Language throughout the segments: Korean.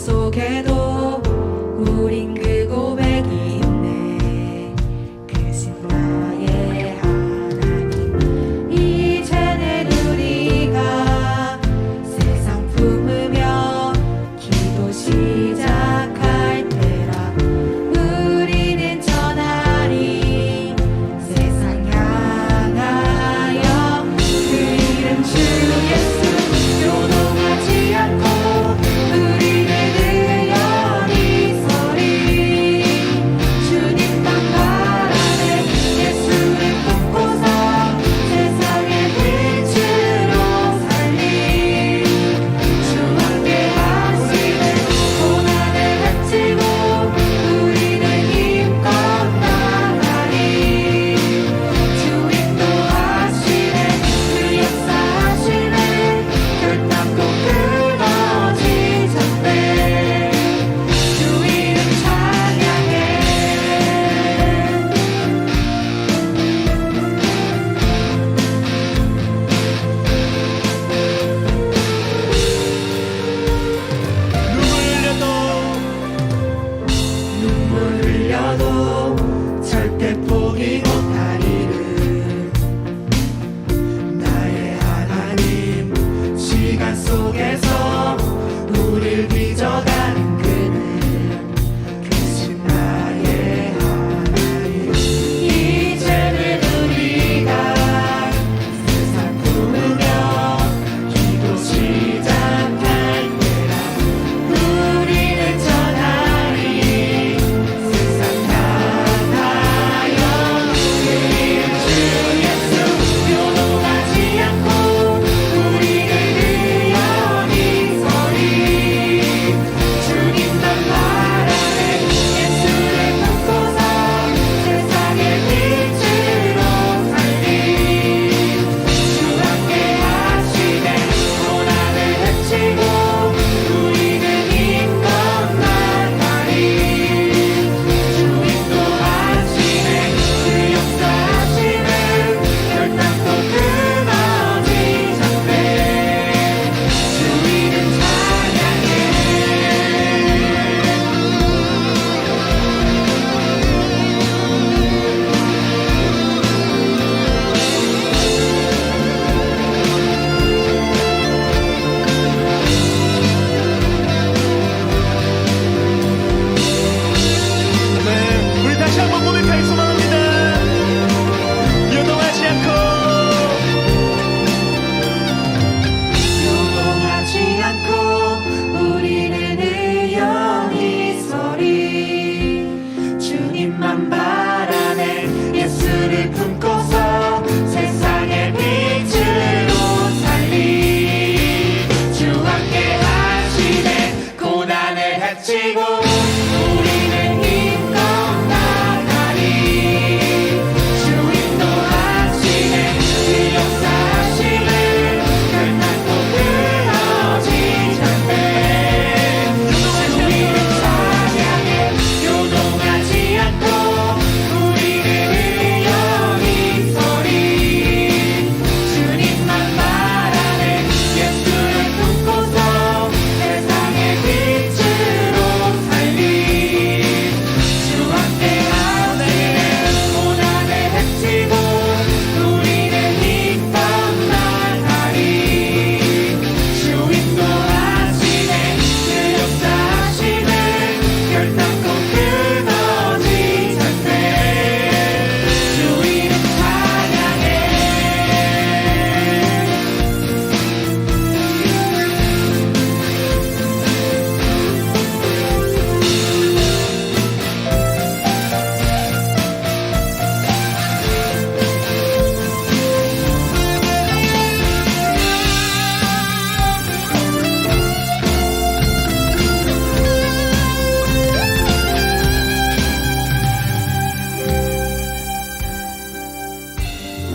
속에도 우린 그 고백이 있네. 크신 나의 하나님, 이제는 우리가 세상 품으며 기도 시작할 때라. 우리는 전하리 세상 향하여 그 이름 주 예수 요동하지 않고 우리는 의연히 서리. 주님만 바라네 예수를 품고서 세상의 빛으로 살리. 주 함께 하시네 고난을 헤치고 우리는 힘껏 나가리. 주 인도하시네 그 역사하시네 결단코 끊어지지 않네. 주 이름 찬양해. 눈물 흘려도 절대 포기 못하리를. 나의 하나님 시간 속에서 우릴 빚어가는 그는 크신 나의 하나님. 이제는 우리가 세상 품으며 기도 시작할 때라. 우리는 전하리 세상 향하여 그 이름 주 예수 요동하지 않고 우리는 의연히 서리. 주님만 바라네 예수를 품고서 세상의 빛으로 살리. 주 함께 하시네 고난을 헤치고 우리는 힘껏 나가리. 주 인도하시네 그 역사하시네 결단코 끊어지지 않네. 주 이름 찬양해. 네, 우리 다시 한번 고백하기 소망합니다. 요동하지 않고 요동하지 않고 우리는 의연히 서리. 주님만 바라네 예수를 품고서 세상의 빛으로 살리. 주 함께 하시네 고난을 헤치고 우리는 힘껏 나가리. 주 인도하시네 그 역사하시네 결단코 끊어지지 않네. 주 이름 찬양해. 요동하지 않고 우리는 의연히 서리. 주님만 바라네 예수를 품고서 세상의 빛으로 살리. 주 함께 하시네 고난을 헤치고 우리는 힘껏 나가리. 주 인도하시네 그 역사하시네 결단코 끊어지지 않네. 주 이름 찬양해.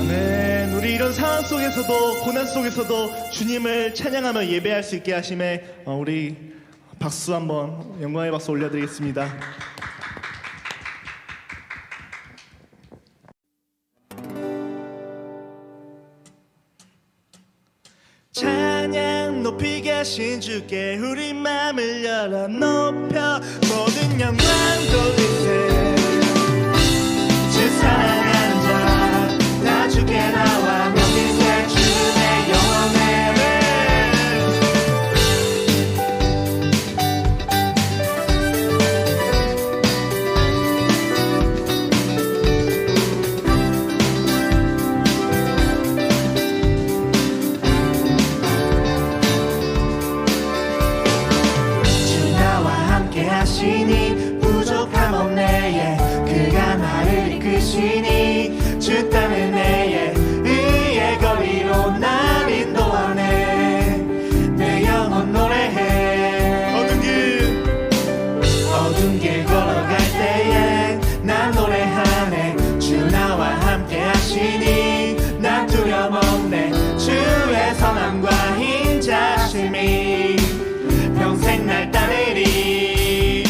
아멘. 우리 이런 상황 속에서도 고난 속에서도 주님을 찬양하며 예배할 수 있게 하심에 우리 박수 한번 영광의 박수 올려드리겠습니다. 찬양 높이 계시 되신 주께 우리 맘을 열어 높여 모든 영광 돌리세 주 사랑하는 자나 주께 나와 높이세 주의 영원의 하시니 부족함 없네 그가 나를 이끄시니 주 따는 내의 의의 거리로 날 인도하네 내 영혼 노래해 어두운 길 걸어갈 때에 난 노래하네 주 나와 함께 하시니 난 두려움 없네 주의 선함과 인자심이 평생 날 따르리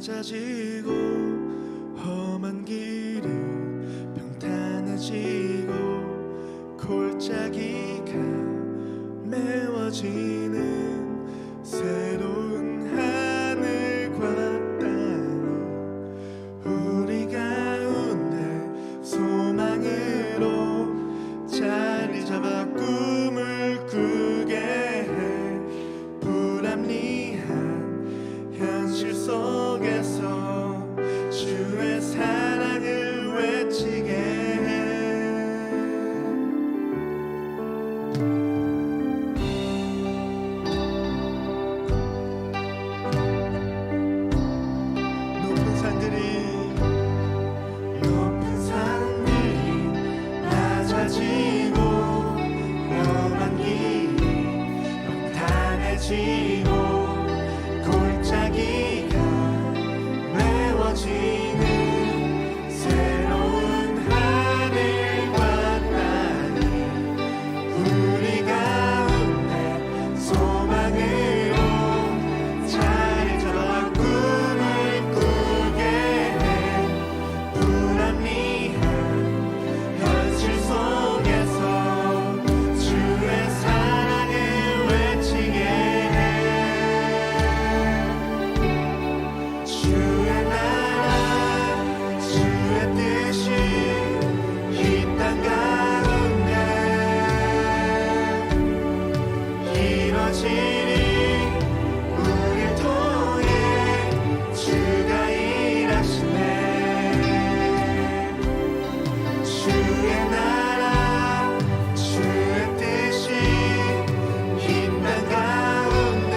낮아지고 험한 길이 평탄해지고 골짜기가 메워지는 새로운 하늘과 땅이 우리 가운데 소망으로 자리 잡아 꿈을 꾸게 해 불합리한 현실 속에서 주의 사랑을 외치게 해 높은 산들이 낮아지고 험한 길이 평탄해지고 골짜기가 메워지는 새로운 하늘과 땅이 우리 가운데 소망으로 자리 잡아 꿈을 꾸게 해 불합리한 현실 속에서 주의 사랑을 외치게 해 주의 나라 주의 뜻이 이 땅 가운데 이뤄지리 우릴 통해 주가 일하시네 주의 나라 주의 뜻이 이 땅 가운데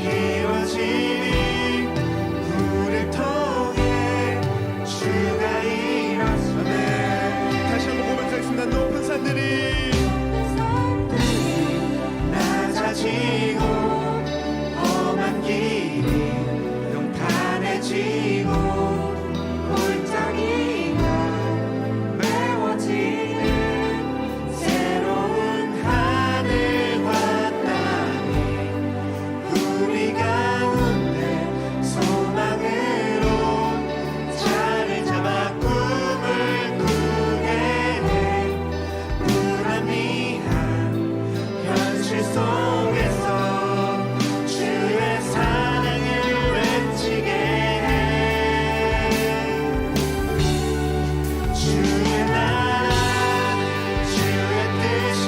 이루어지리 우릴 통해 주가 일하시네 다시 한번 고백하겠습니다. 높은 산들이 낮아지고 험한 길이 평탄해지고 골짜기가 메워지는 새로운 하늘과 땅이 우리 가운데 소망으로 자리 잡아 꿈을 꾸게 해 불합리한 현실 속에서 주의 사랑을 외치게 해 주의 나라 주의 뜻이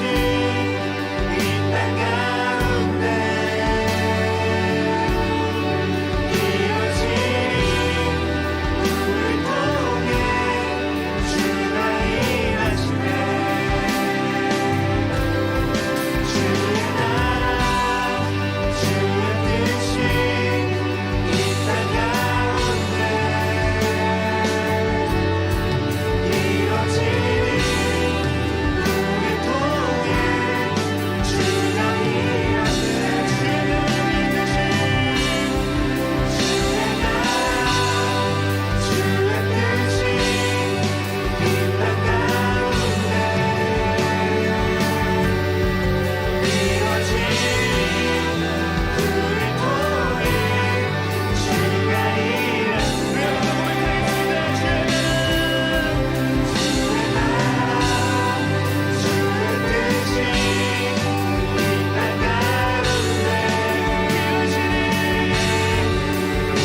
이 땅 가운데 이루어지리 우릴 통해 주가 일하시네 주의 나라 주의 뜻이 이 땅 가운데 이루어지리 우릴 통해 주가 일하시네 주의 나라 주의 뜻이 이 땅 가운데 이루어지리 우릴 통해 주가 일하시네 주의 나라 주의 뜻이 이 땅 가운데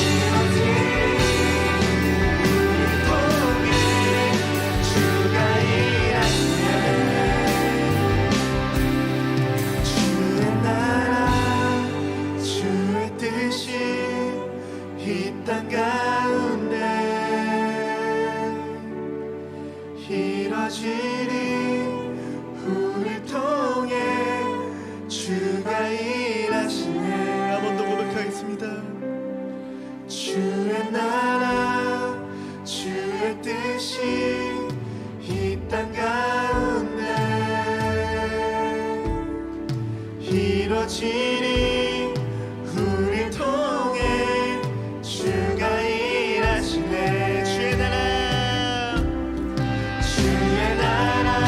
이루어지리 우릴 통해 주가 일하시네 주의 나라 주의 뜻이 이 땅 가운데 이뤄지리 우릴 통해 주가 일하시네 한 번 더 고백하겠습니다. 주의 나라 주의 뜻이 이 땅 가운데 이뤄지리 우릴 통해 주가 일하시네 주의 나라 주의 나라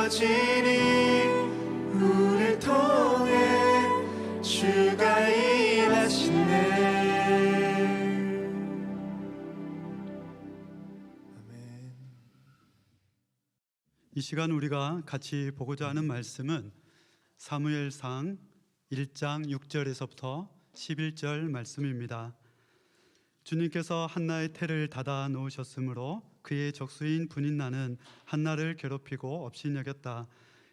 이루어지니 우리를 통해 주가 일하시네. 아멘. 이 시간 우리가 같이 보고자 하는 말씀은 사무엘상 1장 6절에서부터 11절 말씀입니다. 주님께서 한나의 태를 닫아 놓으셨으므로 그의 적수인 분인나는 한나를 괴롭히고 업신여겼다.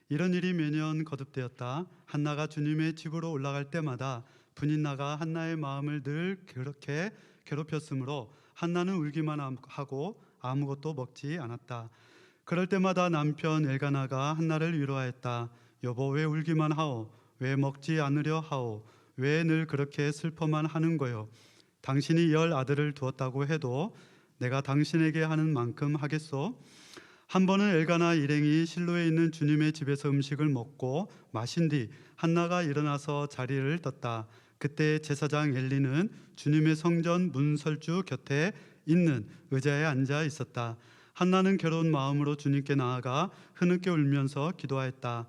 이런 일이 매년 거듭되었다. 한나가 주님의 집으로 올라갈 때마다 분인나가 한나의 마음을 늘 그렇게 괴롭혔으므로 한나는 울기만 하고 아무것도 먹지 않았다. 그럴 때마다 남편 엘가나가 한나를 위로하였다. 여보, 왜 울기만 하오? 왜 먹지 않으려 하오? 왜 늘 그렇게 슬퍼만 하는 거요? 당신이 10 아들을 두었다고 해도 내가 당신에게 하는 만큼 하겠소? 한 번은 엘가나 일행이 실로에 있는 주님의 집에서 음식을 먹고 마신 뒤 한나가 일어나서 자리를 떴다. 그때 제사장 엘리는 주님의 성전 문설주 곁에 있는 의자에 앉아 있었다. 한나는 괴로운 마음으로 주님께 나아가 흐느껴 울면서 기도하였다.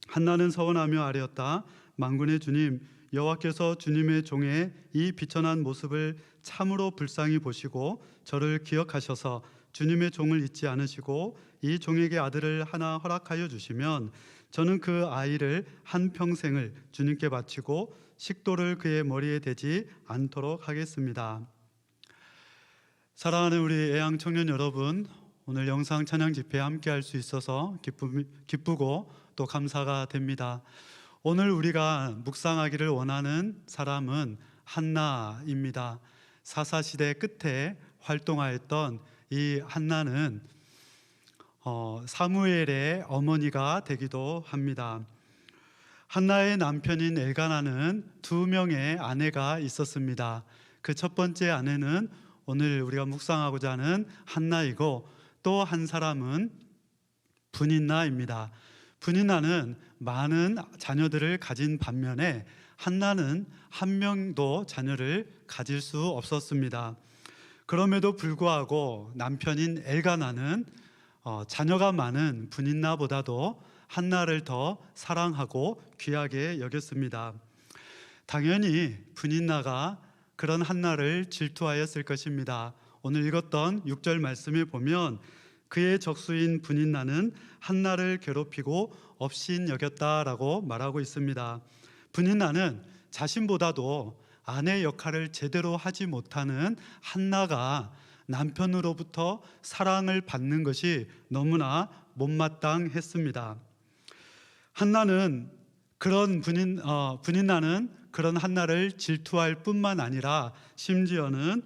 한나는 서원하며 아뢰었다. 만군의 주님, 여호와께서 주님의 종의 이 비천한 모습을 참으로 불쌍히 보시고 저를 기억하셔서 주님의 종을 잊지 않으시고 이 종에게 아들을 하나 허락하여 주시면 저는 그 아이를 한평생을 주님께 바치고 식도를 그의 머리에 대지 않도록 하겠습니다. 사랑하는 우리 애양 청년 여러분, 오늘 영상 찬양 집회에 함께 할 수 있어서 기쁘고 또 감사가 됩니다. 오늘 우리가 묵상하기를 원하는 사람은 한나입니다. 사사시대 끝에 활동하였던 이 한나는 사무엘의 어머니가 되기도 합니다. 한나의 남편인 엘가나는 2명의 아내가 있었습니다. 그 첫 번째 아내는 오늘 우리가 묵상하고자 하는 한나이고, 또 한 사람은 분인나입니다. 분인나는 많은 자녀들을 가진 반면에 한나는 한 명도 자녀를 가질 수 없었습니다. 그럼에도 불구하고 남편인 엘가나는 자녀가 많은 분인나보다도 한나를 더 사랑하고 귀하게 여겼습니다. 당연히 분인나가 그런 한나를 질투하였을 것입니다. 오늘 읽었던 6절 말씀에 보면 그의 적수인 분인나는 한나를 괴롭히고 업신여겼다라고 말하고 있습니다. 분인나는 자신보다도 아내 역할을 제대로 하지 못하는 한나가 남편으로부터 사랑을 받는 것이 너무나 못마땅했습니다. 한나는 분인나는 그런 한나를 질투할 뿐만 아니라 심지어는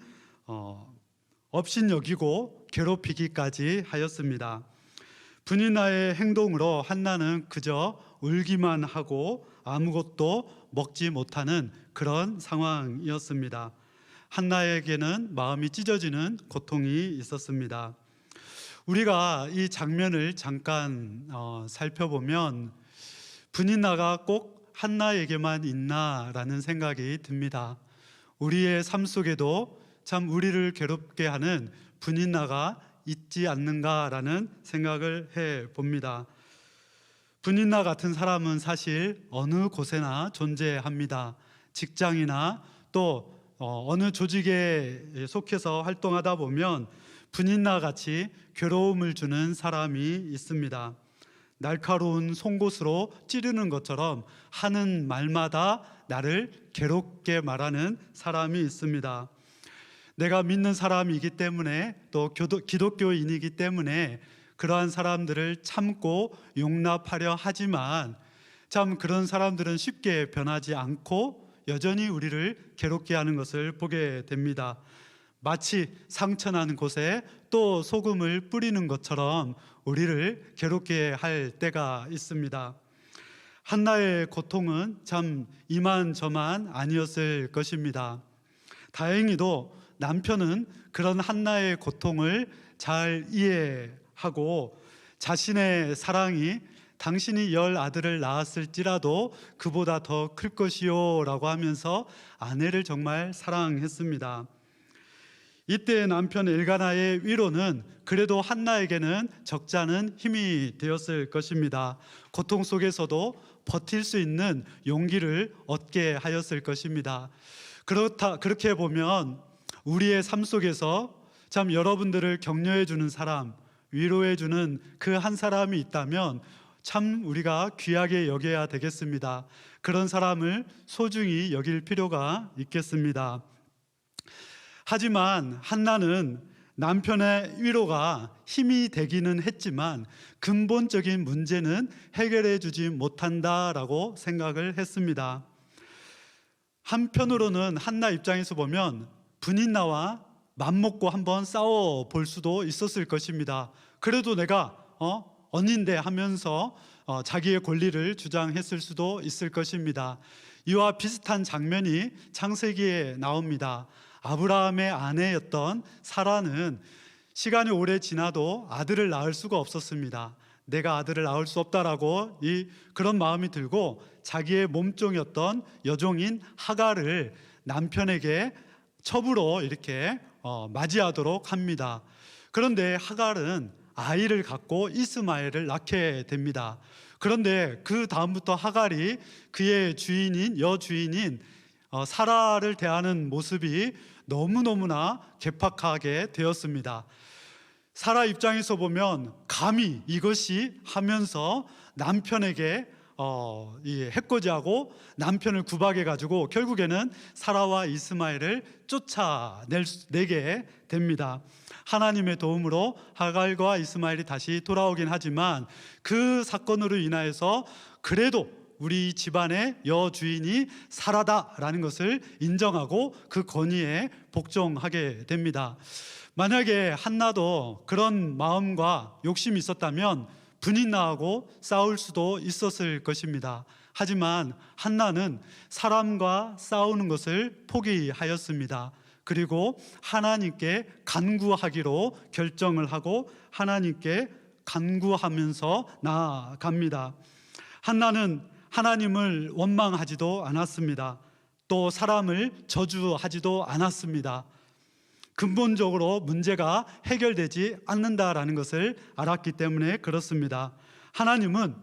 업신여기고 괴롭히기까지 하였습니다. 분인나의 행동으로 한나는 그저 울기만 하고 아무것도 먹지 못하는 그런 상황이었습니다. 한나에게는 마음이 찢어지는 고통이 있었습니다. 우리가 이 장면을 잠깐 살펴보면 분인나가 꼭 한나에게만 있나라는 생각이 듭니다. 우리의 삶 속에도 참 우리를 괴롭게 하는 분인나가 있지 않는가라는 생각을 해봅니다. 분인나 같은 사람은 사실 어느 곳에나 존재합니다. 직장이나 또 어느 조직에 속해서 활동하다 보면 분인나 같이 괴로움을 주는 사람이 있습니다. 날카로운 송곳으로 찌르는 것처럼 하는 말마다 나를 괴롭게 말하는 사람이 있습니다. 내가 믿는 사람이기 때문에 또 기독교인이기 때문에 그러한 사람들을 참고 용납하려 하지만 참 그런 사람들은 쉽게 변하지 않고 여전히 우리를 괴롭게 하는 것을 보게 됩니다. 마치 상처난 곳에 또 소금을 뿌리는 것처럼 우리를 괴롭게 할 때가 있습니다. 한나의 고통은 참 이만저만 아니었을 것입니다. 다행히도 남편은 그런 한나의 고통을 잘 이해하고 자신의 사랑이 당신이 10 아들을 낳았을지라도 그보다 더 클 것이요 라고 하면서 아내를 정말 사랑했습니다. 이때 남편 엘가나의 위로는 그래도 한나에게는 적지 않은 힘이 되었을 것입니다. 고통 속에서도 버틸 수 있는 용기를 얻게 하였을 것입니다. 그렇게 보면 우리의 삶 속에서 참 여러분들을 격려해 주는 사람, 위로해 주는 그 한 사람이 있다면 참 우리가 귀하게 여겨야 되겠습니다. 그런 사람을 소중히 여길 필요가 있겠습니다. 하지만 한나는 남편의 위로가 힘이 되기는 했지만 근본적인 문제는 해결해 주지 못한다라고 생각을 했습니다. 한편으로는 한나 입장에서 보면 분인나와 맘먹고 한번 싸워 볼 수도 있었을 것입니다. 그래도 내가 언니인데 하면서 자기의 권리를 주장했을 수도 있을 것입니다. 이와 비슷한 장면이 창세기에 나옵니다. 아브라함의 아내였던 사라는 시간이 오래 지나도 아들을 낳을 수가 없었습니다. 내가 아들을 낳을 수 없다라고 그런 마음이 들고 자기의 몸종이었던 여종인 하갈을 남편에게 첩으로 이렇게 맞이하도록 합니다. 그런데 하갈은 아이를 갖고 이스마엘을 낳게 됩니다. 그런데 그 다음부터 하갈이 그의 여주인인 사라를 대하는 모습이 너무너무나 개팍하게 되었습니다. 사라 입장에서 보면 감히 이것이 하면서 남편에게 해코지하고 남편을 구박해 가지고 결국에는 사라와 이스마엘을 쫓아내게 됩니다. 하나님의 도움으로 하갈과 이스마엘이 다시 돌아오긴 하지만 그 사건으로 인하여서 그래도 우리 집안의 여주인이 사라다라는 것을 인정하고 그 권위에 복종하게 됩니다. 만약에 한나도 그런 마음과 욕심이 있었다면 분인나하고 싸울 수도 있었을 것입니다. 하지만 한나는 사람과 싸우는 것을 포기하였습니다. 그리고 하나님께 간구하기로 결정을 하고 하나님께 간구하면서 나아갑니다. 한나는 하나님을 원망하지도 않았습니다. 또 사람을 저주하지도 않았습니다. 근본적으로 문제가 해결되지 않는다라는 것을 알았기 때문에 그렇습니다. 하나님은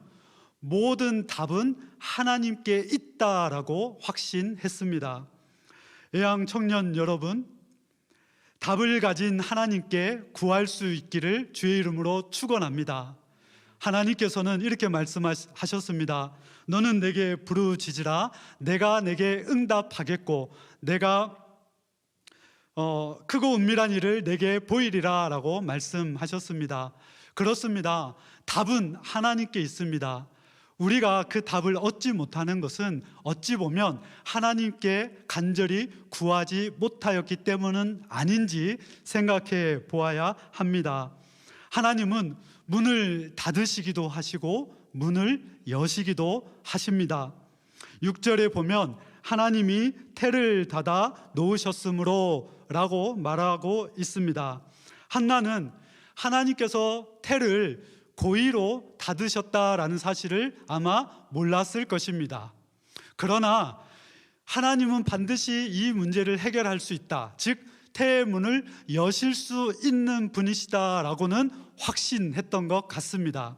모든 답은 하나님께 있다라고 확신했습니다. 애양 청년 여러분, 답을 가진 하나님께 구할 수 있기를 주의 이름으로 축원합니다. 하나님께서는 이렇게 말씀하셨습니다. 너는 내게 부르짖으라 내가 내게 응답하겠고 내가 크고 은밀한 일을 내게 보이리라 라고 말씀하셨습니다. 그렇습니다. 답은 하나님께 있습니다. 우리가 그 답을 얻지 못하는 것은 어찌 보면 하나님께 간절히 구하지 못하였기 때문은 아닌지 생각해 보아야 합니다. 하나님은 문을 닫으시기도 하시고 문을 여시기도 하십니다. 6절에 보면 하나님이 태를 닫아 놓으셨으므로 라고 말하고 있습니다. 한나는 하나님께서 태를 고의로 닫으셨다라는 사실을 아마 몰랐을 것입니다. 그러나 하나님은 반드시 이 문제를 해결할 수 있다, 즉 태의 문을 여실 수 있는 분이시다라고는 확신했던 것 같습니다.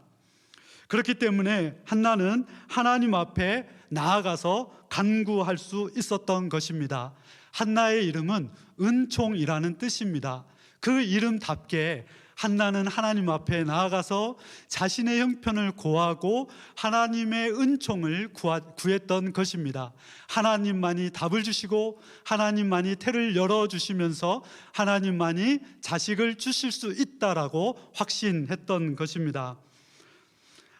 그렇기 때문에 한나는 하나님 앞에 나아가서 간구할 수 있었던 것입니다. 한나의 이름은 은총이라는 뜻입니다. 그 이름답게 한나는 하나님 앞에 나아가서 자신의 형편을 고하고 하나님의 은총을 구했던 것입니다. 하나님만이 답을 주시고 하나님만이 태를 열어주시면서 하나님만이 자식을 주실 수 있다라고 확신했던 것입니다.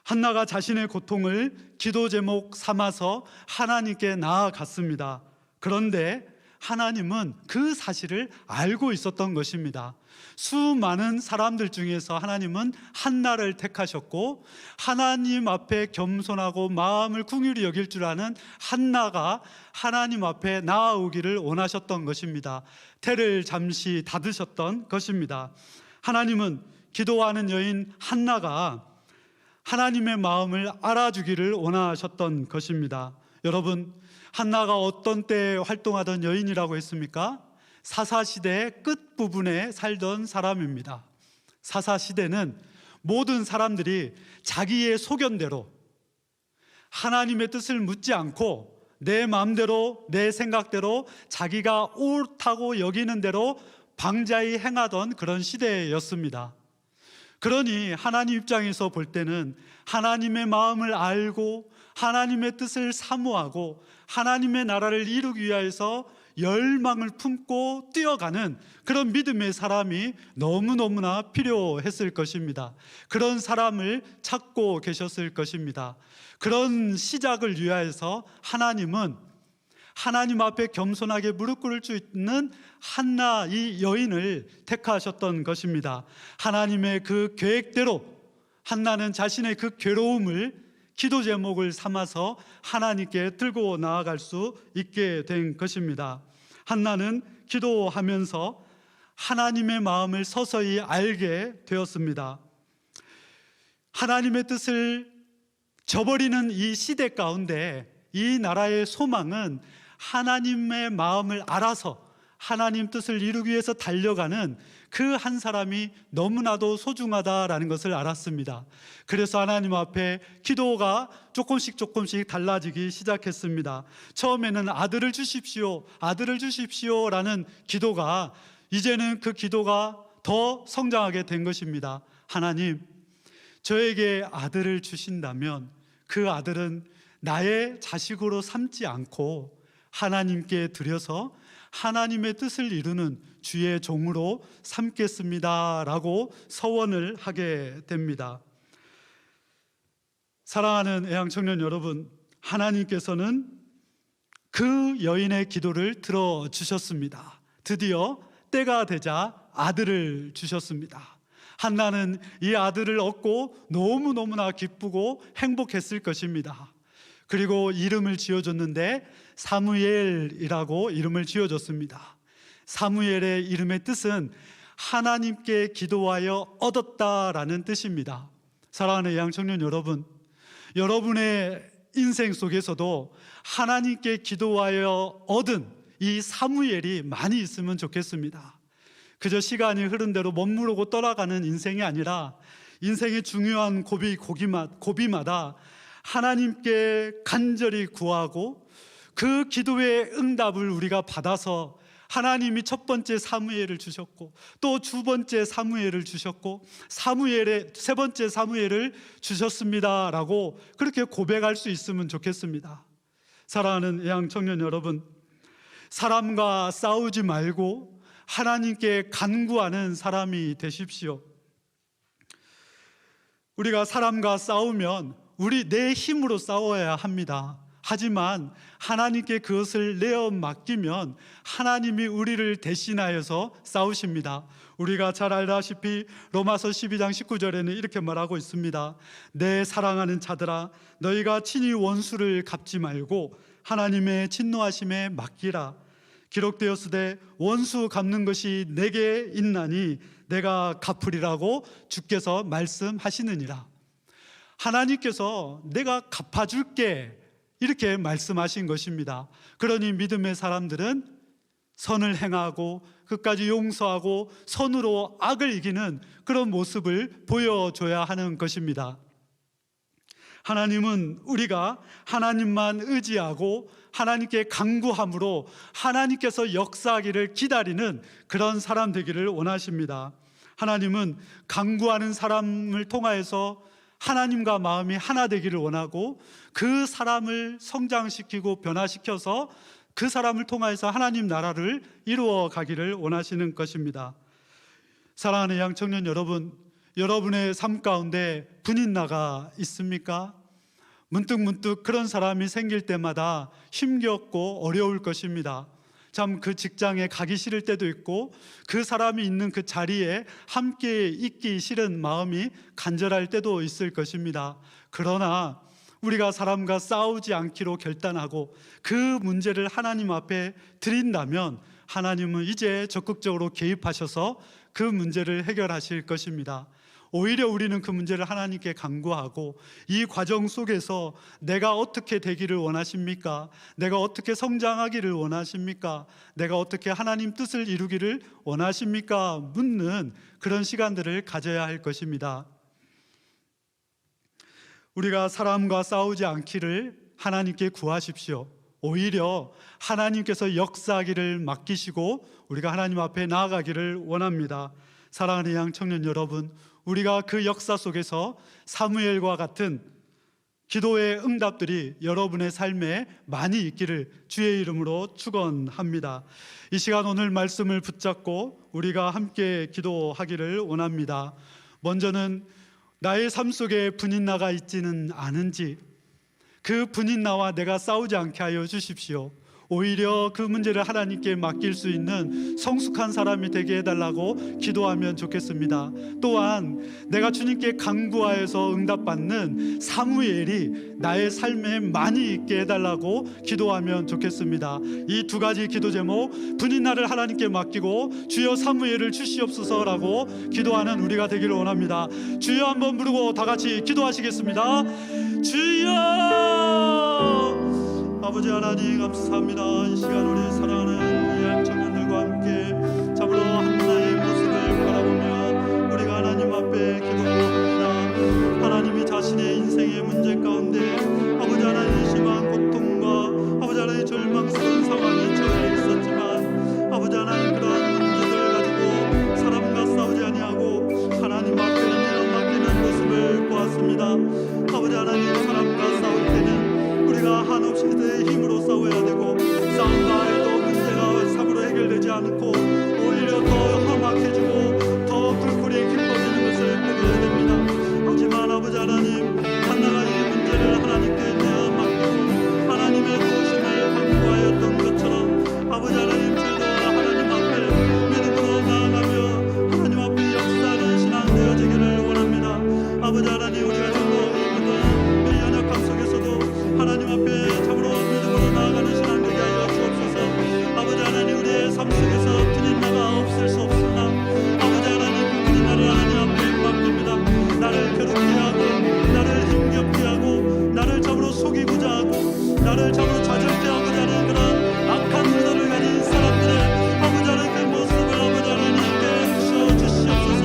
한나가 자신의 고통을 기도 제목 삼아서 하나님께 나아갔습니다. 그런데 하나님은 그 사실을 알고 있었던 것입니다. 수많은 사람들 중에서 하나님은 한나를 택하셨고 하나님 앞에 겸손하고 마음을 긍휼히 여길 줄 아는 한나가 하나님 앞에 나아오기를 원하셨던 것입니다. 태를 잠시 닫으셨던 것입니다. 하나님은 기도하는 여인 한나가 하나님의 마음을 알아주기를 원하셨던 것입니다. 여러분, 한나가 어떤 때에 활동하던 여인이라고 했습니까? 사사시대 끝부분에 살던 사람입니다. 사사시대는 모든 사람들이 자기의 소견대로 하나님의 뜻을 묻지 않고 내 마음대로 내 생각대로 자기가 옳다고 여기는 대로 방자히 행하던 그런 시대였습니다. 그러니 하나님 입장에서 볼 때는 하나님의 마음을 알고 하나님의 뜻을 사모하고 하나님의 나라를 이루기 위해서 열망을 품고 뛰어가는 그런 믿음의 사람이 너무너무나 필요했을 것입니다. 그런 사람을 찾고 계셨을 것입니다. 그런 시작을 위하여서 하나님은 하나님 앞에 겸손하게 무릎 꿇을 수 있는 한나 이 여인을 택하셨던 것입니다. 하나님의 그 계획대로 한나는 자신의 그 괴로움을 기도 제목을 삼아서 하나님께 들고 나아갈 수 있게 된 것입니다. 한나는 기도하면서 하나님의 마음을 서서히 알게 되었습니다. 하나님의 뜻을 저버리는 이 시대 가운데 이 나라의 소망은 하나님의 마음을 알아서 하나님 뜻을 이루기 위해서 달려가는 그 한 사람이 너무나도 소중하다라는 것을 알았습니다. 그래서 하나님 앞에 기도가 조금씩 달라지기 시작했습니다. 처음에는 아들을 주십시오, 아들을 주십시오라는 기도가 이제는 그 기도가 더 성장하게 된 것입니다. 하나님, 저에게 아들을 주신다면 그 아들은 나의 자식으로 삼지 않고 하나님께 드려서 하나님의 뜻을 이루는 주의 종으로 삼겠습니다 라고 서원을 하게 됩니다. 사랑하는 애양청년 여러분, 하나님께서는 그 여인의 기도를 들어주셨습니다. 드디어 때가 되자 아들을 주셨습니다. 한나는 이 아들을 얻고 너무너무나 기쁘고 행복했을 것입니다. 그리고 이름을 지어줬는데 사무엘이라고 이름을 지어줬습니다. 사무엘의 이름의 뜻은 하나님께 기도하여 얻었다라는 뜻입니다. 사랑하는 양청년 여러분, 여러분의 인생 속에서도 하나님께 기도하여 얻은 이 사무엘이 많이 있으면 좋겠습니다. 그저 시간이 흐른 대로 멋모르고 떠나가는 인생이 아니라 인생의 중요한 고비마다 하나님께 간절히 구하고 그 기도의 응답을 우리가 받아서 하나님이 첫 번째 사무엘을 주셨고 또 두 번째 사무엘을 주셨고 세 번째 사무엘을 주셨습니다 라고 그렇게 고백할 수 있으면 좋겠습니다. 사랑하는 애양청년 여러분, 사람과 싸우지 말고 하나님께 간구하는 사람이 되십시오. 우리가 사람과 싸우면 내 힘으로 싸워야 합니다. 하지만 하나님께 그것을 내어 맡기면 하나님이 우리를 대신하여서 싸우십니다. 우리가 잘 알다시피 로마서 12장 19절에는 이렇게 말하고 있습니다. 내 사랑하는 자들아, 너희가 친히 원수를 갚지 말고 하나님의 진노하심에 맡기라. 기록되었으되 원수 갚는 것이 내게 있나니 내가 갚으리라고 주께서 말씀하시느니라. 하나님께서 내가 갚아줄게 이렇게 말씀하신 것입니다. 그러니 믿음의 사람들은 선을 행하고 끝까지 용서하고 선으로 악을 이기는 그런 모습을 보여줘야 하는 것입니다. 하나님은 우리가 하나님만 의지하고 하나님께 간구함으로 하나님께서 역사하기를 기다리는 그런 사람 되기를 원하십니다. 하나님은 간구하는 사람을 통하여서 하나님과 마음이 하나 되기를 원하고 그 사람을 성장시키고 변화시켜서 그 사람을 통하여서 하나님 나라를 이루어 가기를 원하시는 것입니다. 사랑하는 양청년 여러분, 여러분의 삶 가운데 분인나가 있습니까? 문득 그런 사람이 생길 때마다 힘겹고 어려울 것입니다. 참 그 직장에 가기 싫을 때도 있고 그 사람이 있는 그 자리에 함께 있기 싫은 마음이 간절할 때도 있을 것입니다. 그러나 우리가 사람과 싸우지 않기로 결단하고 그 문제를 하나님 앞에 드린다면 하나님은 이제 적극적으로 개입하셔서 그 문제를 해결하실 것입니다. 오히려 우리는 그 문제를 하나님께 간구하고 이 과정 속에서 내가 어떻게 되기를 원하십니까? 내가 어떻게 성장하기를 원하십니까? 내가 어떻게 하나님 뜻을 이루기를 원하십니까? 묻는 그런 시간들을 가져야 할 것입니다. 우리가 사람과 싸우지 않기를 하나님께 구하십시오. 오히려 하나님께서 역사하기를 맡기시고 우리가 하나님 앞에 나아가기를 원합니다. 사랑하는 양 청년 여러분, 우리가 그 역사 속에서 사무엘과 같은 기도의 응답들이 여러분의 삶에 많이 있기를 주의 이름으로 축원합니다. 이 시간 오늘 말씀을 붙잡고 우리가 함께 기도하기를 원합니다. 먼저는 나의 삶 속에 분인나가 있지는 않은지, 그 분인나와 내가 싸우지 않게 하여 주십시오. 오히려 그 문제를 하나님께 맡길 수 있는 성숙한 사람이 되게 해달라고 기도하면 좋겠습니다. 또한 내가 주님께 간구하여서 응답받는 사무엘이 나의 삶에 많이 있게 해달라고 기도하면 좋겠습니다. 이 두 가지 기도 제목, 분인나를 하나님께 맡기고 주여 사무엘을 주시옵소서라고 기도하는 우리가 되기를 원합니다. 주여 한번 부르고 다 같이 기도하시겠습니다. 주여! 아버지 하나님 감사합니다. 이 시간 우리 사랑하는 우리 청년들과 함께 잡으러 한나의 모습을 바라보며 우리가 하나님 앞에 기도합니다. 하나님이 자신의 인생의 문제 가운데 아버지 하나님 심한 고통과 아버지 하나님 절망스러운 상황에 처해 있었지만 아버지 하나님 그러한 문제들을 가지고 사람과 싸우지 아니하고 하나님 앞에 맡기는 모습을 보았습니다. 아버지 하나님 사람과 싸울 때는 우리가 한없이 내 힘으로 싸워야 되고 싸움과 해도 문제가 삶으로 해결되지 않고 오히려 더 험악해지고 더 굴굴이 깊어지는 것을 보게 됩니다. 하지만 아버지 하나님 한나가 이 문제를 하나님께 내어 맡기고 하나님의 도우심을 간구하였던 것처럼 아버지 하나님 저희도 하나님 앞에 믿음으로 나아가며 하나님 앞에 역사하는 신앙 되어지기를 원합니다. 아버지 하나님 우리가 저도 이 연약함 속에서도 하나님 앞에 참으로 믿음으로 나아가는 신앙 되게 하여 주옵소서. 아버지 하나님 우리의 삶 속에서 분인나가 없을 수 없습니다. 아버지 하나님 그 분인나를 하나님 앞에 맡깁니다. 나를 괴롭게 하고 나를 힘겹게 하고 나를 참으로 속이고자 하고 나를 참으로 좌절케하고자 하는 그런 악한 의도를 가진 사람들의 아버지 하나님 그 모습을 아버지 하나님께 주시옵소서.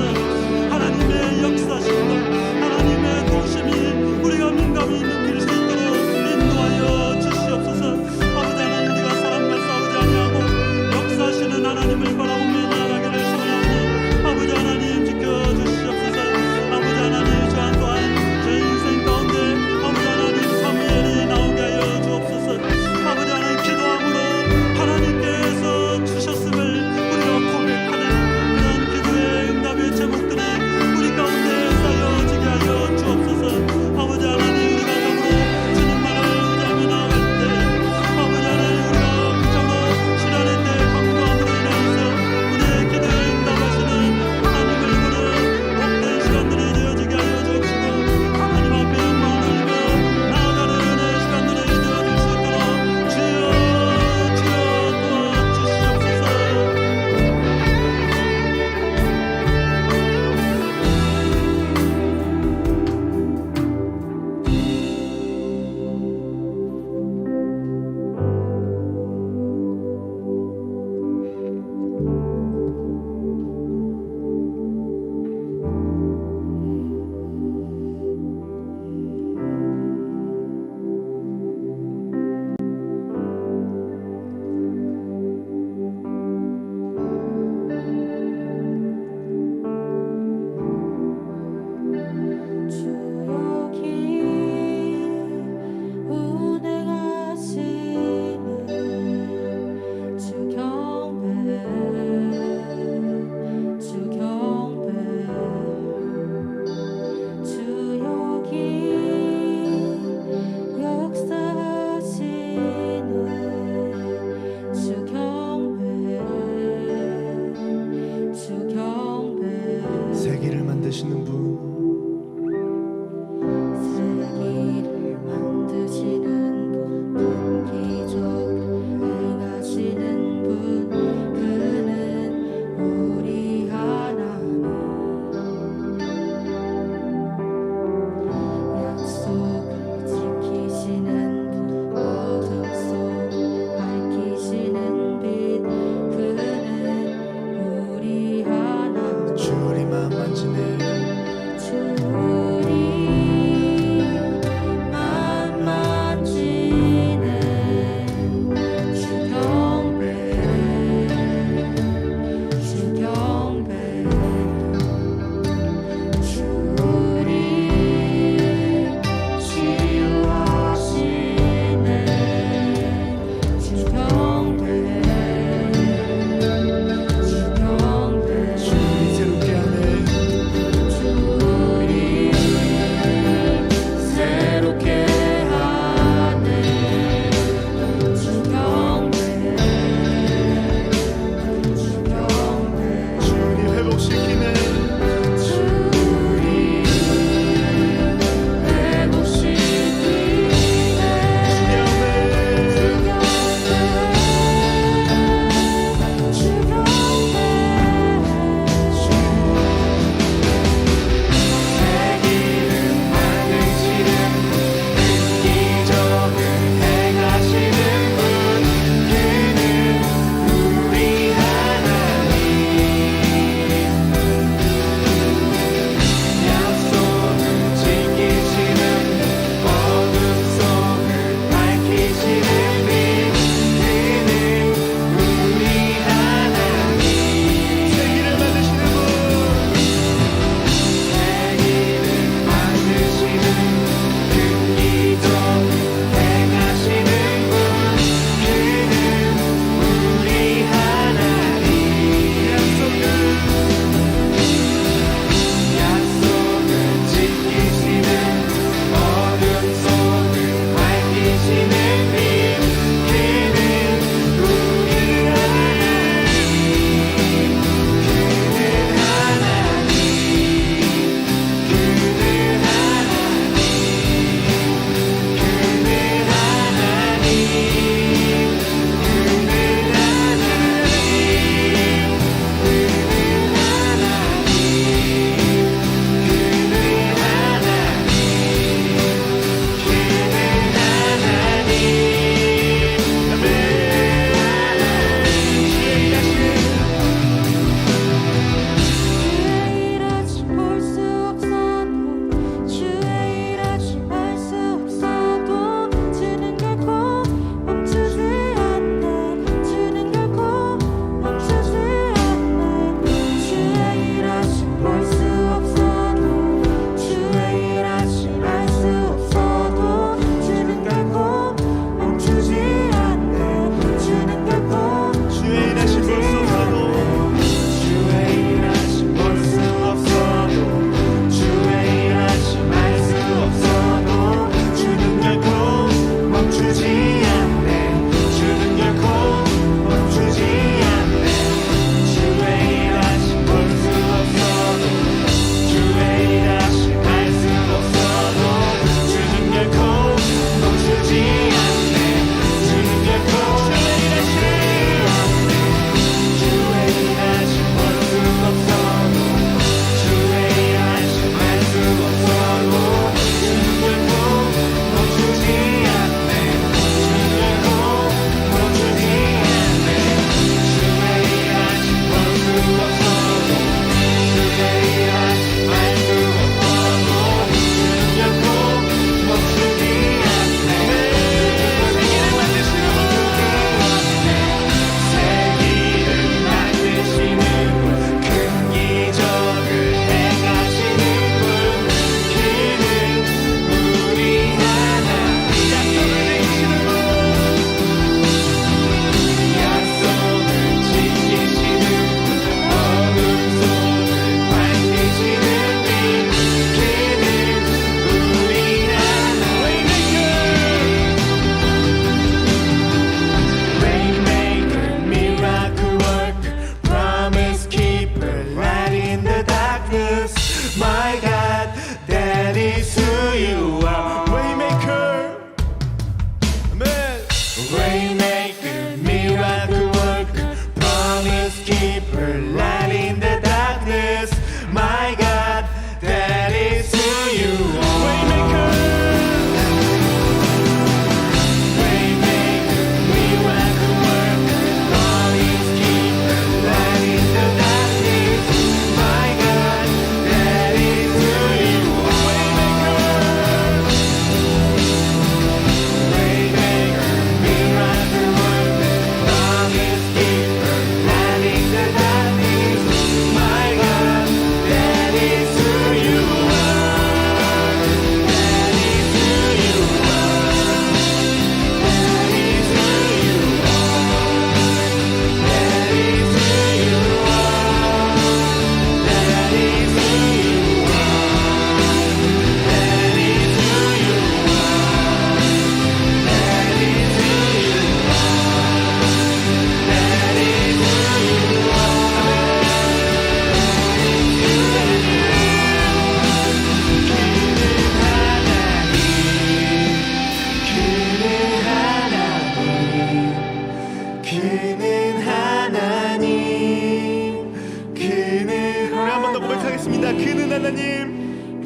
하나님의 역사심과 하나님의 도우심이 우리가 민감히 느낄 수 있도록 인도하여 주시옵소서. 아버지 하나님 우리가 사람과 싸우지 아니하고 역사하시는 하나님을 바라보며 나아가기를 소원하오니 아버지 하나님 지켜주시옵소서. 아버지 하나님 저한 또한 제 인생 가운데 아버지 하나님 사무엘이 나오게 하여 주옵소서. 아버지 하나님 기도함으로 하나님께서 주셨음을 우리가 고백하는 그런 기도의 응답의 제목들이 우리 가운데 쌓여지게 하여 주옵소서. 아버지 하나님 우리가 참으로 주님만을 의지하며 나아갈 때 아버지 하나님 우리가 참으로 시련의 때 강구함으로 인하여서 우리의 기도에 응답하시는 하나님을 보는 복된 시간들이 되어지게 하여 주옵시고 하나님 앞에 영광을 돌리며 나아가는 은혜의 시간들이 되어질 수 있도록 주여 도와주시옵소서. 세계를 만드시는 분 세계를 만드시는 분 기적 행하시는 분 그는 우리 하나님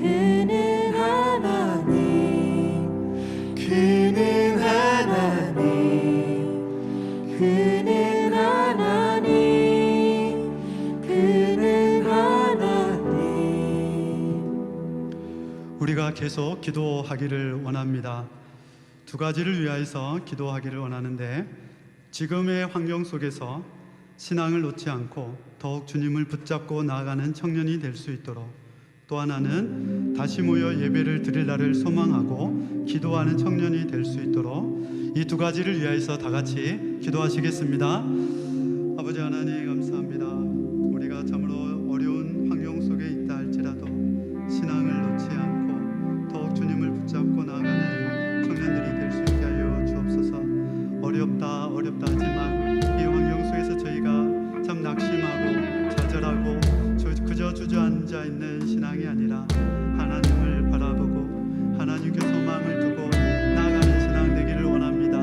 그는 하나님 그는 하나님 그는 하나님 그는 하나님 우리가 계속 기도하기를 원합니다. 두 가지를 위하여서 기도하기를 원하는데, 지금의 환경 속에서 신앙을 놓지 않고 더욱 주님을 붙잡고 나아가는 청년이 될 수 있도록, 또 하나는 다시 모여 예배를 드릴 날을 소망하고 기도하는 청년이 될 수 있도록, 이 두 가지를 위하여서 다 같이 기도하시겠습니다. 아버지 하나님 감사합니다. 우리가 참으로 어려운 환경 속에 있다 할지라도 신앙을 놓지 않고 더욱 주님을 붙잡고 나아가는 청년들이 될 수 있게 하여 주옵소서. 어렵다 하지만 이 환경 속에서 저희가 참 낙심하고 좌절하고 그저 주저앉아 있는 신앙이 아니라 하나님을 바라보고 하나님께 소망을 두고 나아가는 신앙 되기를 원합니다.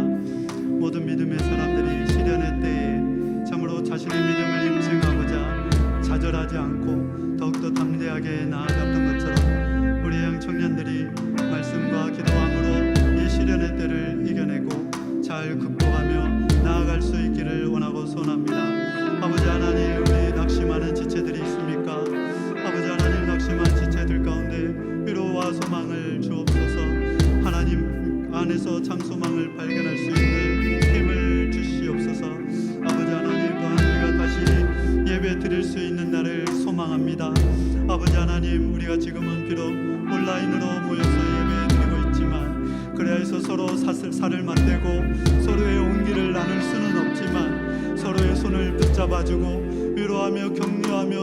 모든 믿음의 사람들이 시련의 때에 참으로 자신의 믿음을 입증하고자 좌절하지 않고 더욱더 담대하게 나아갔던 것처럼, 우리 양 청년들이 말씀과 기도함으로 이 시련의 때를 이겨내고 잘 극복하며 나아갈 수 있기를 원하고 소원합니다. 아버지 하나님, 우리 낙심하는 지체들이 있습니까? 아버지 하나님, 낙심한 지체들 가운데 위로와 소망을 주옵소서. 하나님 안에서 참 소망을 발견할 수 있는 힘을 주시옵소서. 아버지 하나님, 또한 우리가 다시 예배 드릴 수 있는 날을 소망합니다. 아버지 하나님, 우리가 지금은 비록 온라인으로 모여서 예배 드리고 있지만, 그래야 해서 서로 살을 맞대고 서로의 온기를 나눌 수는 없지만, 서로의 손을 붙잡아주고 위로하며 격려하며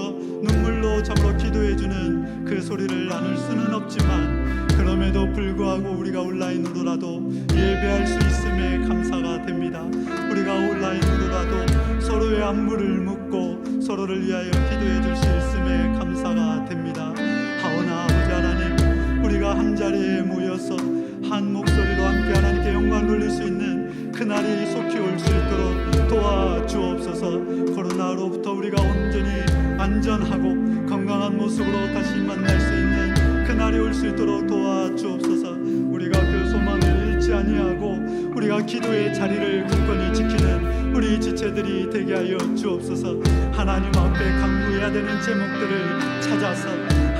눈물로 참으로 기도해주는 그 소리를 나눌 수는 없지만, 그럼에도 불구하고 우리가 온라인으로라도 예배할 수 있음에 감사가 됩니다. 우리가 온라인으로라도 서로의 안부를 묻고 서로를 위하여 기도해 줄 수 있음에 감사가 됩니다. 하오나 아버지 하나님, 우리가 한자리에 모여서 한 목소리로 함께 하나님께 영광 돌릴 수 있는 그날이 속히 올 수 있도록 도와주옵소서. 코로나로부터 우리가 온전히 안전하고 건강한 모습으로 다시 만날 수 있는 그날이 올 수 있도록 도와주옵소서. 우리가 그 소망을 잃지 아니하고 우리가 기도의 자리를 굳건히 지키는 우리 지체들이 되게 하여 주옵소서. 하나님 앞에 간구해야 되는 제목들을 찾아서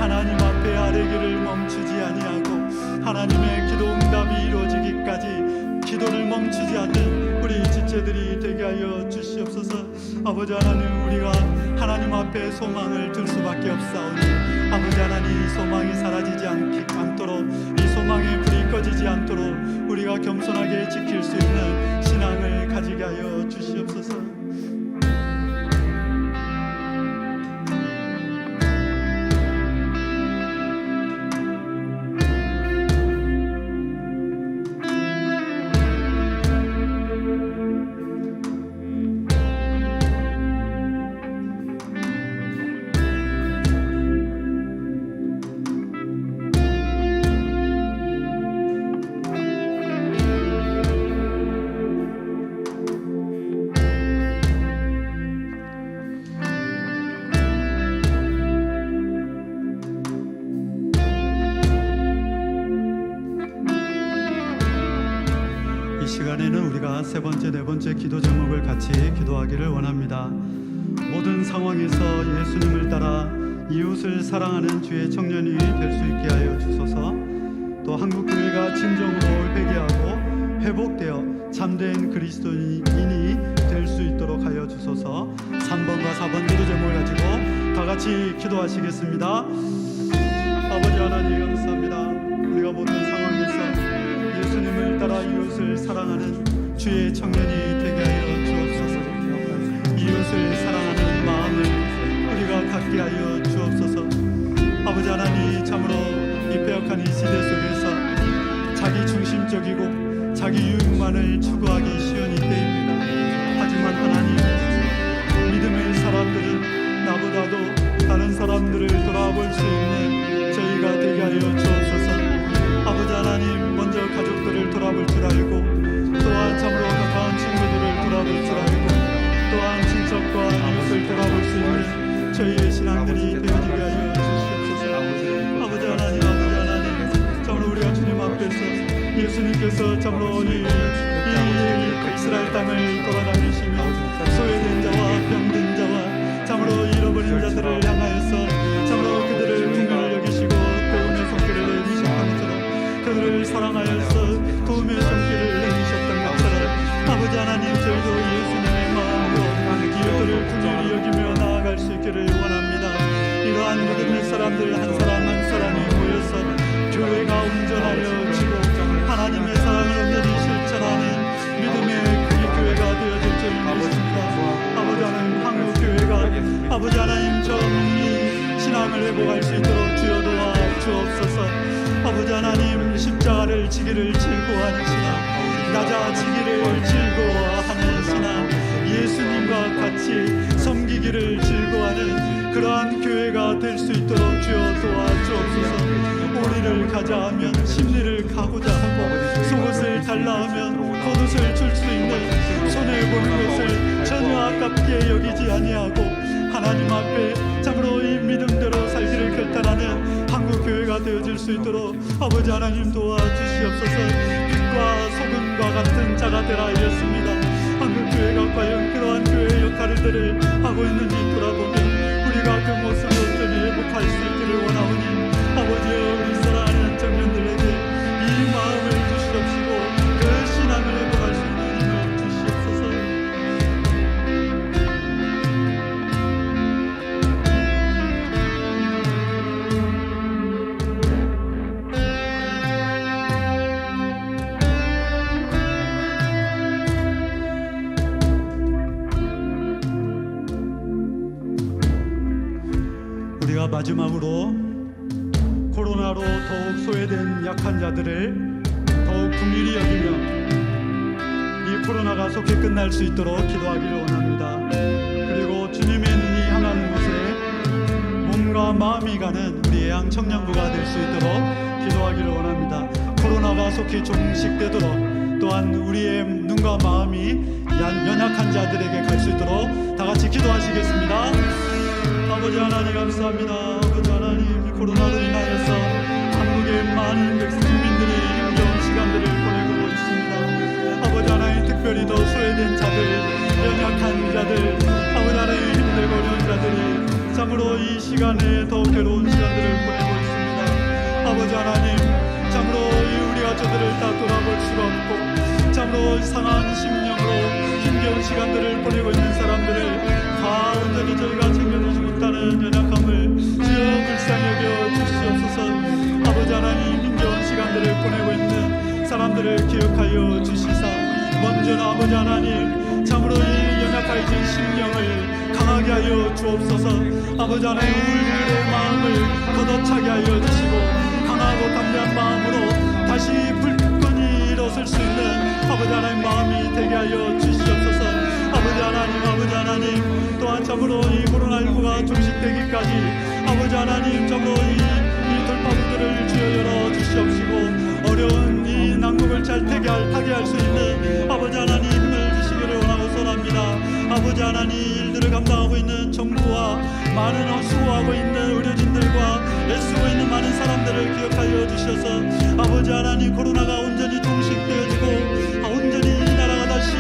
하나님 앞에 아뢰기를 멈추지 아니하고 하나님의 기도 응답이 이루어지기까지 기도를 멈추지 않는 우리 지체들이 되게 하여 주시옵소서. 아버지 하나님, 우리가 하나님 앞에 소망을 둘 수밖에 없사오니 아버지 하나님, 이 소망이 사라지지 않도록, 이 소망의 불이 꺼지지 않도록 우리가 겸손하게 지킬 수 있는 신앙을 가지게 하여 주시옵소서. 시간에는 우리가 세 번째, 네 번째 기도 제목을 같이 기도하기를 원합니다. 모든 상황에서 예수님을 따라 이웃을 사랑하는 주의 청년이 될 수 있게 하여 주소서. 또 한국교회가 진정으로 회개하고 회복되어 참된 그리스도인이 될 수 있도록 하여 주소서. 3번과 4번 기도 제목을 가지고 다 같이 기도하시겠습니다. 아버지 하나님 감사합니다. 우리가 모든 상황에서 예수님을 따라 이웃을 사랑하는 주의 청년이 되게 하여 주옵소서. 이웃을 사랑하는 마음을 우리가 갖게 하여 주옵소서. 아버지 하나님, 참으로 이 빼앗긴 이 시대 속에서 자기 중심적이고 자기 유익만을 추구하기 쉬운 이때입니다. 하지만 하나님, 믿음의 사람들은 나보다도 다른 사람들을 돌아볼 수 있는 저희가 되게 하여 주옵소서. 아버지 하나님, 먼저 가족들을 돌아볼 줄 알고, 또한 참으로 가까운 친구들을 돌아볼 줄 알고, 또한 친척과 이웃을 돌아볼 수 있는 저희의 신앙들이 되어지게 하여 주시옵소서. 아버지 하나님, 주님께서 참으로 이 이스라엘 땅을 돌아다니시며 소외된 자와 병든 자와 참으로 잃어버린 자들을 향하여서 참으로 그들을 긍휼히 여기시고 도움의 손길을 내미셨던 것처럼 그들을 사랑하여서 도움의 손길을 내미셨던 것처럼 아버지 하나님 저희도 예수님의 마음으로 이웃들을 긍휼히 여기며 나아갈 수 있기를 원합니다. 이러한 믿음의 사람들 한 사람 한 사람이 모여서 교회가 온전하여 지고 하나님의 사랑을 온전히 실천하는 믿음의 그 교회가 되어질 줄 믿습니다. 아버지 하나님 한국 교회가 아버지 하나님 정리 신앙을 회복할 수 있도록 주여 도와 주옵소서. 아버지 하나님 십자가를 지기를 즐거워하는 신앙, 낮아지기를 즐거워하는 신앙, 예수님과 같이 섬기기를 즐거워하는 그러한 교회가 될 수 있도록 주여 도와주옵소서. 오리를 가자 하면 심리를 가고자 하고 속옷을 달라 하면 겉옷을 줄 수 있는 손해보는 것을 전혀 아깝게 여기지 아니하고 하나님 앞에 참으로 이 믿음대로 살기를 결단하는 한국 교회가 되어질 수 있도록 아버지 하나님 도와주시옵소서. 빛과 소금과 같은 자가 되라 하였습니다. 한국 교회가 과연 그러한 교회의 역할들을 하고 있는지 돌아보면 우리가 그 모습을 온전히 회복할 수 있기를 원하오니 아버지여 우리 사랑하는 청년들에게 이 마음을 주시옵시고 그 신앙을 회복할 수 있는 힘을 주시옵소서. 우리가 마지막으로 코로나로 더욱 소외된 약한 자들을 더욱 긍휼히 여기며 이 코로나가 속히 끝날 수 있도록 기도하기를 원합니다. 그리고 주님의 눈이 향하는 곳에 몸과 마음이 가는 우리 예양 청년부가 될 수 있도록 기도하기를 원합니다. 코로나가 속히 종식되도록 또한 우리의 눈과 마음이 연약한 자들에게 갈 수 있도록 다 같이 기도하시겠습니다. 아버지 하나님 감사합니다. 아버지 하나님 코로나로 인하여서 한국의 많은 백성민들이 힘겨운 시간들을 보내고 있습니다. 아버지 하나님 특별히 더 소외된 자들, 연약한 자들, 아버지 하나님 힘들고 어려운 자들이 참으로 이 시간에 더 괴로운 시간들을 보내고 있습니다. 아버지 하나님 참으로 우리가 저들을 다 돌아볼 수가 없고 참으로 상한 심령으로 힘겨운 시간들을 보내고 있는 사람들을 다 온전히 저희가 챙겨주지 못하는 연약함을 주여 불쌍히 여겨 주시옵소서. 아버지 하나님 힘겨운 시간들을 보내고 있는 사람들을 기억하여 주시사 먼저는 아버지 하나님 참으로 이 연약해진 심령을 강하게 하여 주옵소서. 아버지 하나님 우리의 마음을 걷어차게 하여 주시고 강하고 담대한 마음으로 다시 불끈히 일어설 수 있는 아버지 하나님 마음이 되게 하여 주시옵소서. 아버지 하나님 또한 참으로 이 코로나19가 종식되기까지 아버지 하나님 참으로 이 돌파구들을 주여 열어 주시옵시고 어려운 이 난국을 잘 타게 할 수 있는 아버지 하나님 힘을 주시기를 원하고 소원합니다. 아버지 하나님 일들을 감당하고 있는 정부와 많은 수고하고 있는 의료진들과 애쓰고 있는 많은 사람들을 기억하여 주셔서 아버지 하나님 코로나가 온전히 종식되어지고 온전히 이 나라가 다시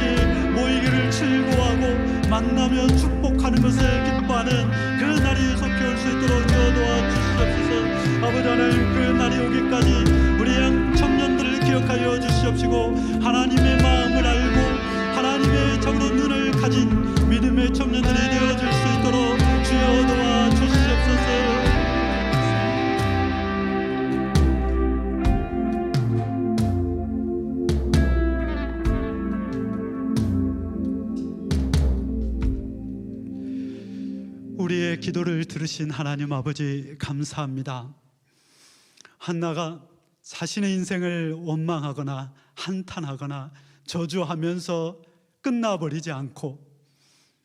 모이기를 즐거워하고 만나며 축복하는 것을 기뻐하는 그 날이 속히 올 수 있도록 주여 도와주시옵소서. 아버지 하나님 그 날이 오기까지 우리 양 청년들을 기억하여 주시옵시고 하나님의 마음을 알고 하나님의 참으로 눈을 가진 믿음의 청년들이 되어줄 수 있도록 주여 도와주시옵소서. 우리의 기도를 들으신 하나님 아버지 감사합니다. 한나가 자신의 인생을 원망하거나 한탄하거나 저주하면서 끝나버리지 않고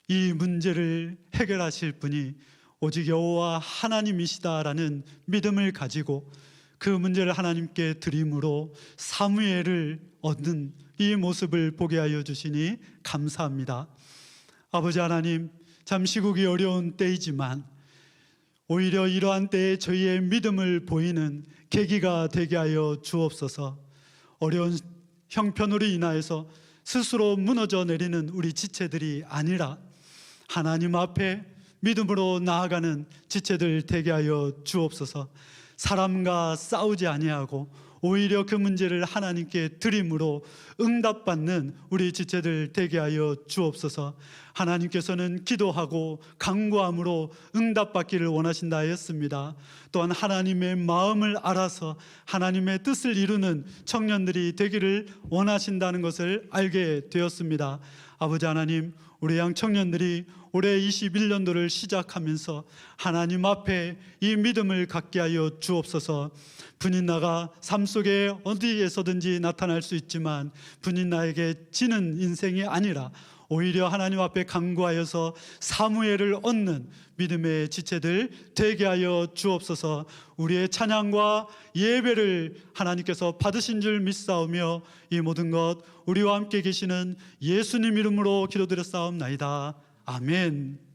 이 문제를 해결하실 분이 오직 여호와 하나님이시다라는 믿음을 가지고 그 문제를 하나님께 드림으로 사무엘을 얻는 이 모습을 보게 하여 주시니 감사합니다. 아버지 하나님 참 시국이 어려운 때이지만 오히려 이러한 때에 저희의 믿음을 보이는 계기가 되게 하여 주옵소서. 어려운 형편으로 인하여서 스스로 무너져 내리는 우리 지체들이 아니라 하나님 앞에 믿음으로 나아가는 지체들 되게 하여 주옵소서. 사람과 싸우지 아니하고 오히려 그 문제를 하나님께 드림으로 응답받는 우리 지체들 되게 하여 주옵소서. 하나님께서는 기도하고 간구함으로 응답받기를 원하신다 하였습니다. 또한 하나님의 마음을 알아서 하나님의 뜻을 이루는 청년들이 되기를 원하신다는 것을 알게 되었습니다. 아버지 하나님, 우리 양 청년들이 올해 21년도를 시작하면서 하나님 앞에 이 믿음을 갖게 하여 주옵소서. 분인나가 삶 속에 어디에서든지 나타날 수 있지만 분인나에게 지는 인생이 아니라 오히려 하나님 앞에 간구하여서 사무엘을 얻는 믿음의 지체들 되게 하여 주옵소서. 우리의 찬양과 예배를 하나님께서 받으신 줄 믿사오며 이 모든 것 우리와 함께 계시는 예수님 이름으로 기도드렸사옵나이다. 아멘.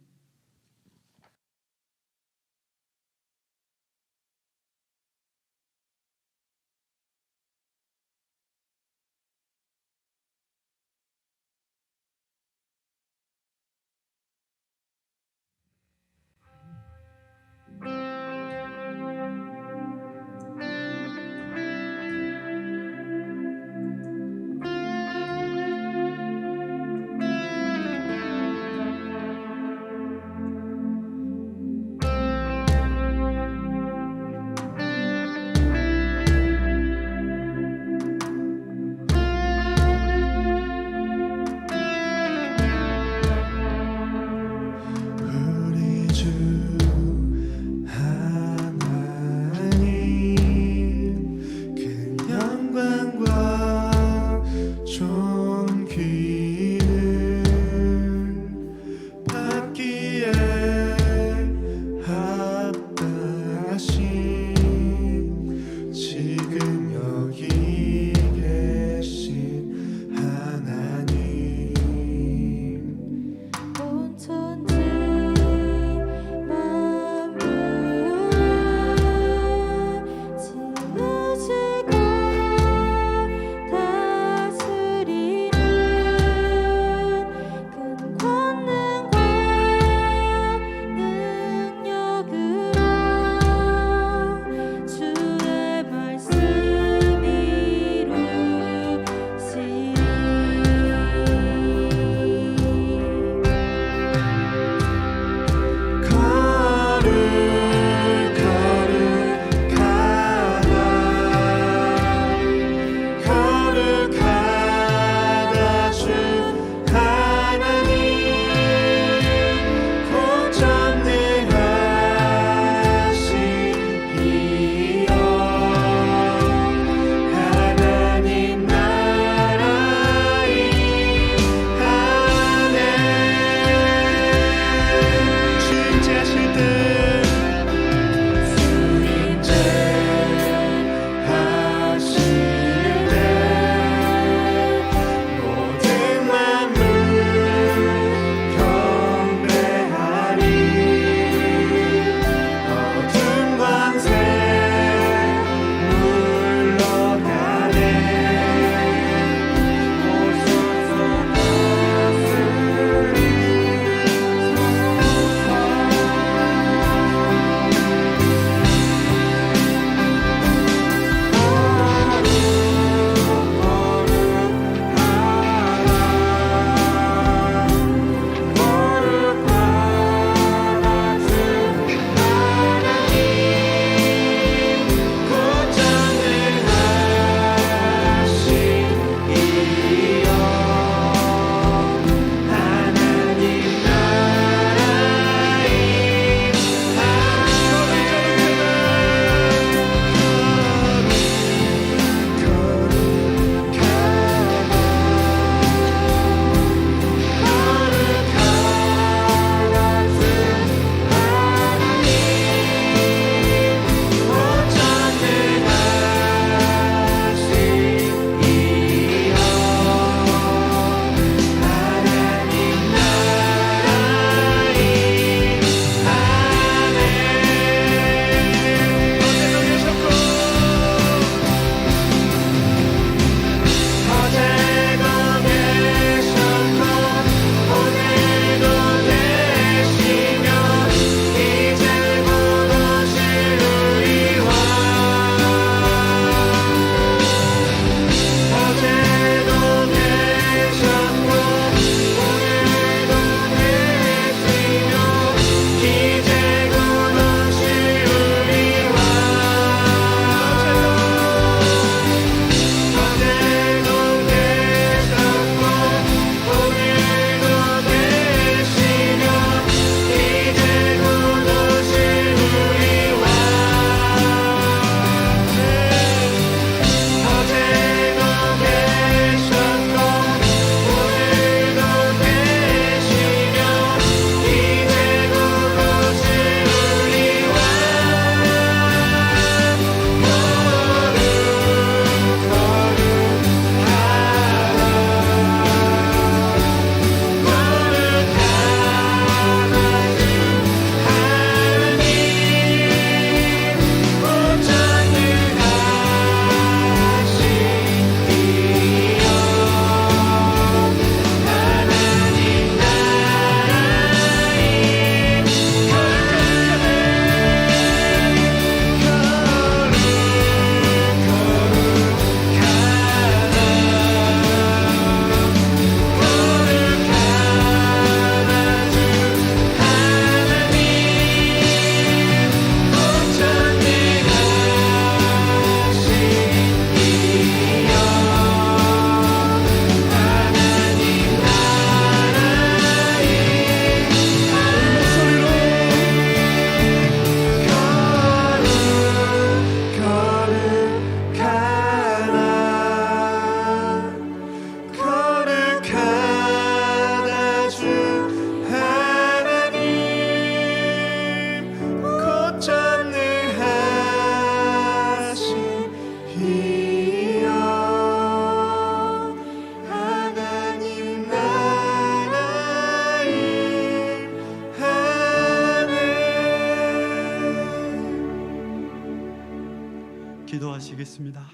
기도하시겠습니다.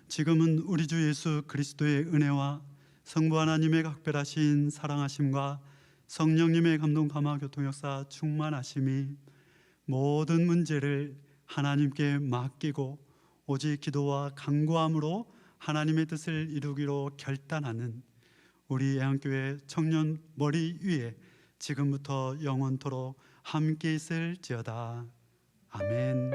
지금은 우리 주 예수 그리스도의 은혜와 성부 하나님의 각별하신 사랑하심과 성령님의 감동 감화 교통 역사 충만하심이 모든 문제를 하나님께 맡기고 오직 기도와 간구함으로 하나님의 뜻을 이루기로 결단하는 우리 애한교회 청년 머리 위에 지금부터 영원토록 함께 있을지어다. 아멘.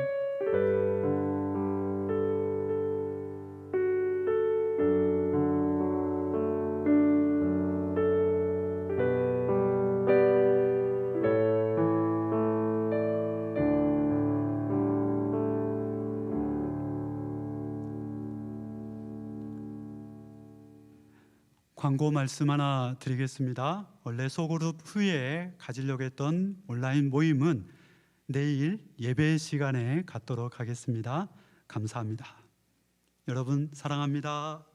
광고 말씀 하나 드리겠습니다. 원래 소그룹 후에 가지려고 했던 온라인 모임은 내일 예배 시간에 갖도록 하겠습니다. 감사합니다. 여러분 사랑합니다.